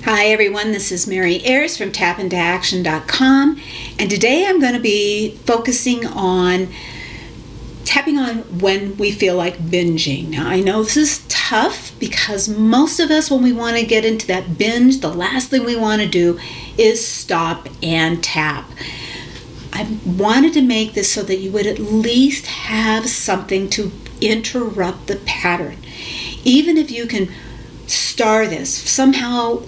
Hi everyone, this is Mary Ayers from tapintoaction.com, and today I'm going to be tapping on when we feel like binging. Now I know this is tough because most of us, when we want to get into that binge, the last thing we want to do is stop and tap. I wanted to make this so that you would at least have something to interrupt the pattern. Even if you can star this, somehow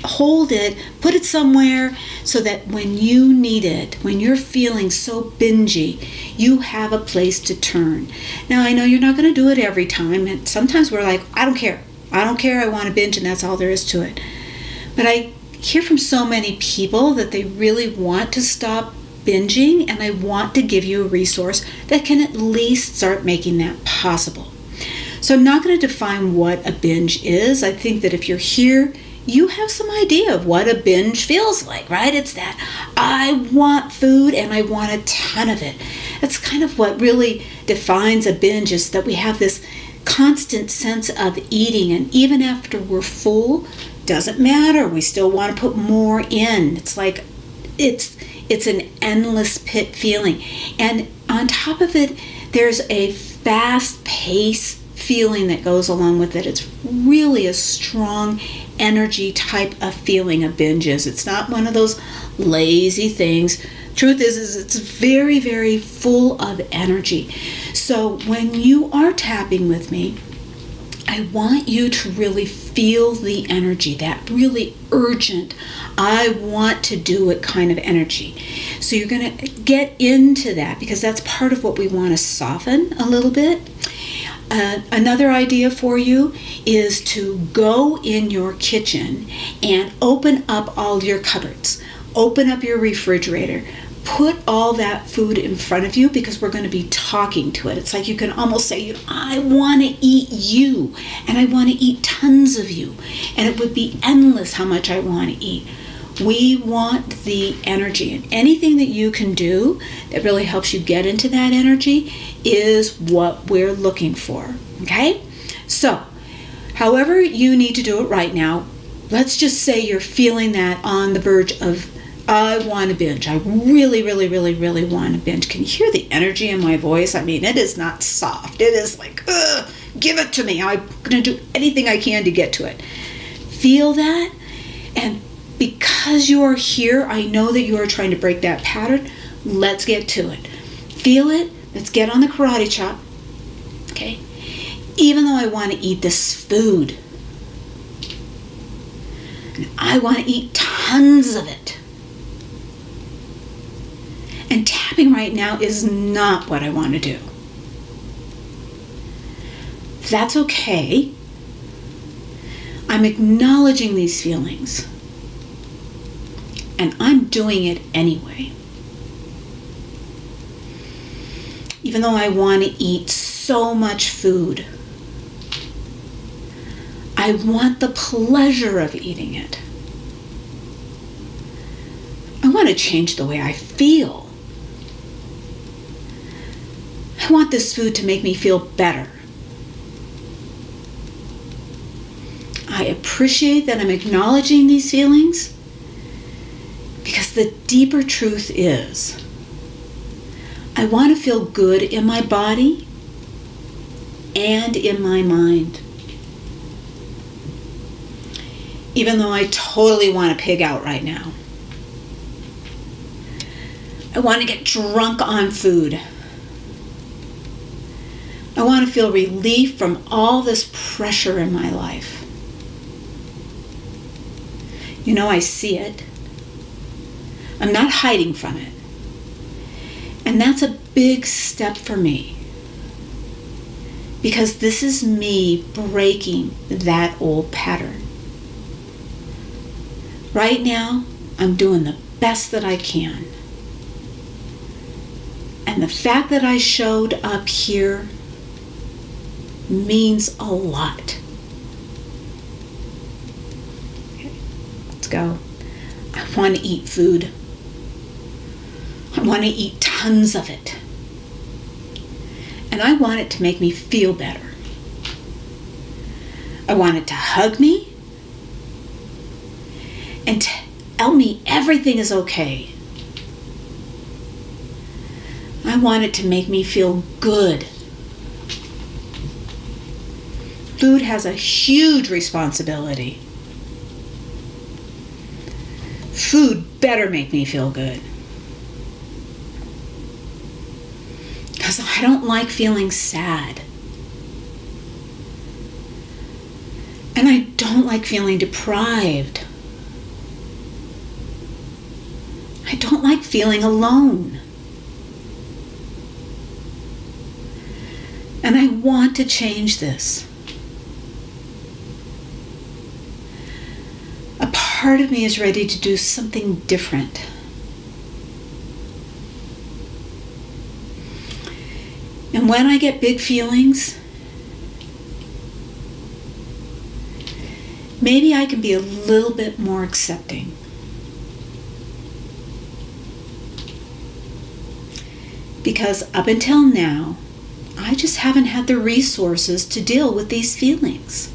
hold it, put it somewhere so that when you need it, when you're feeling so bingy, you have a place to turn. Now I know you're not going to do it every time, and sometimes we're like, I don't care, I want to binge, and that's all there is to it. But I hear from so many people that they really want to stop binging, and I want to give you a resource that can at least start making that possible. So I'm not going to define what a binge is. I think that if you're here, you have some idea of what a binge feels like, right? It's that I want food and I want a ton of it. That's kind of what really defines a binge, is that we have this constant sense of eating, and even after we're full, doesn't matter. We still want to put more in. It's like it's an endless pit feeling. And on top of it, there's a fast pace feeling that goes along with it. It's really a strong energy type of feeling a binge is. It's not one of those lazy things. Truth is it's very, very full of energy. So when you are tapping with me, I want you to really feel the energy, that really urgent, I want to do it kind of energy. So you're going to get into that because that's part of what we want to soften a little bit. Another idea for you is to go in your kitchen and open up all your cupboards. Open up your refrigerator. Put all that food in front of you because we're going to be talking to it. It's like you can almost say, I want to eat you, and I want to eat tons of you. And it would be endless how much I want to eat. We want the energy, and anything that you can do that really helps you get into that energy is what we're looking for, okay? So, however you need to do it right now, let's just say you're feeling that on the verge of, I want to binge. I really, really, really, really want to binge. Can you hear the energy in my voice? I mean, it is not soft. It is like, give it to me. I'm going to do anything I can to get to it. Feel that, and because you are here, I know that you are trying to break that pattern. Let's get to it. Feel it. Let's get on the karate chop. Okay? Even though I want to eat this food, and I want to eat tons of it, and tapping right now is not what I want to do. That's okay. I'm acknowledging these feelings. And I'm doing it anyway. Even though I want to eat so much food, I want the pleasure of eating it. I want to change the way I feel. I want this food to make me feel better. I appreciate that I'm acknowledging these feelings, because the deeper truth is, I want to feel good in my body and in my mind. Even though I totally want to pig out right now. I want to get drunk on food. I want to feel relief from all this pressure in my life. You know, I see it. I'm not hiding from it. And that's a big step for me, because this is me breaking that old pattern. Right now, I'm doing the best that I can. And the fact that I showed up here means a lot. Okay, let's go. I want to eat food. I want to eat tons of it. And I want it to make me feel better. I want it to hug me. and tell me everything is okay. I want it to make me feel good. Food has a huge responsibility. Food better make me feel good. Because I don't like feeling sad. And I don't like feeling deprived. I don't like feeling alone. And I want to change this. A part of me is ready to do something different. And when I get big feelings, maybe I can be a little bit more accepting. Because up until now, I just haven't had the resources to deal with these feelings.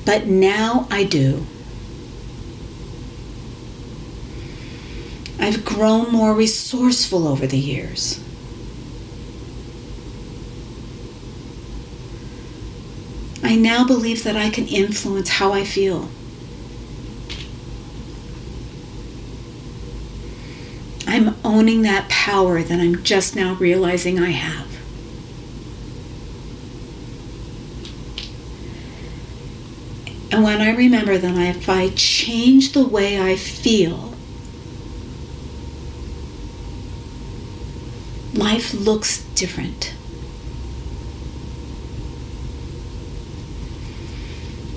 But now I do. I've grown more resourceful over the years. I now believe that I can influence how I feel. I'm owning that power that I'm just now realizing I have. And when I remember that if I change the way I feel, life looks different.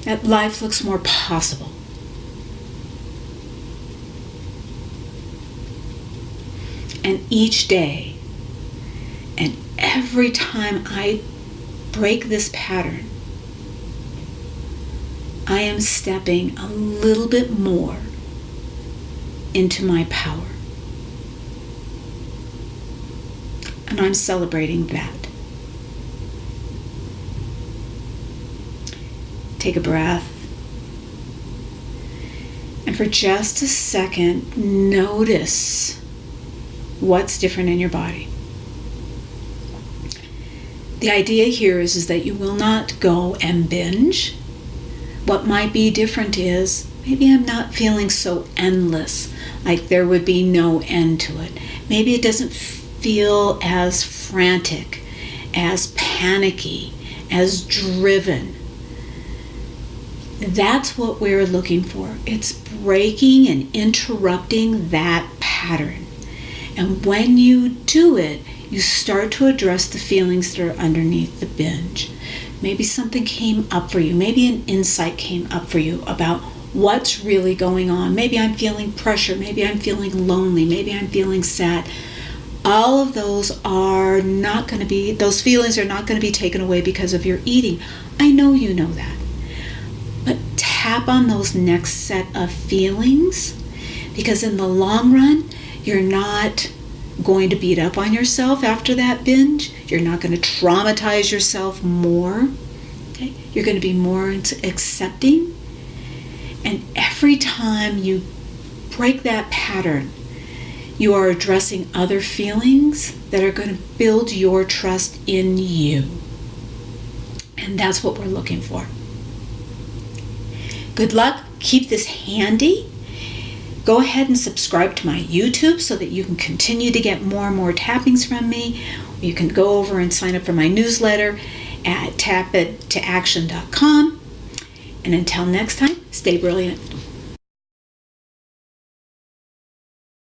That life looks more possible. And each day, and every time I break this pattern, I am stepping a little bit more into my power. And I'm celebrating that. Take a breath. And for just a second, notice what's different in your body. The idea here is that you will not go and binge. What might be different is maybe I'm not feeling so endless, like there would be no end to it. Maybe it doesn't feel as frantic, as panicky, as driven. That's what we're looking for. It's breaking and interrupting that pattern. And when you do it, you start to address the feelings that are underneath the binge. Maybe something came up for you. Maybe an insight came up for you about what's really going on. Maybe I'm feeling pressure. Maybe I'm feeling lonely. Maybe I'm feeling sad. All of those are not going to be, those feelings are not going to be taken away because of your eating. I know you know that. But tap on those next set of feelings, because in the long run, you're not going to beat up on yourself after that binge. You're not going to traumatize yourself more. Okay? You're going to be more accepting. And every time you break that pattern, you are addressing other feelings that are going to build your trust in you. And that's what we're looking for. Good luck. Keep this handy. Go ahead and subscribe to my YouTube so that you can continue to get more and more tappings from me. You can go over and sign up for my newsletter at tapittoaction.com. And until next time, stay brilliant.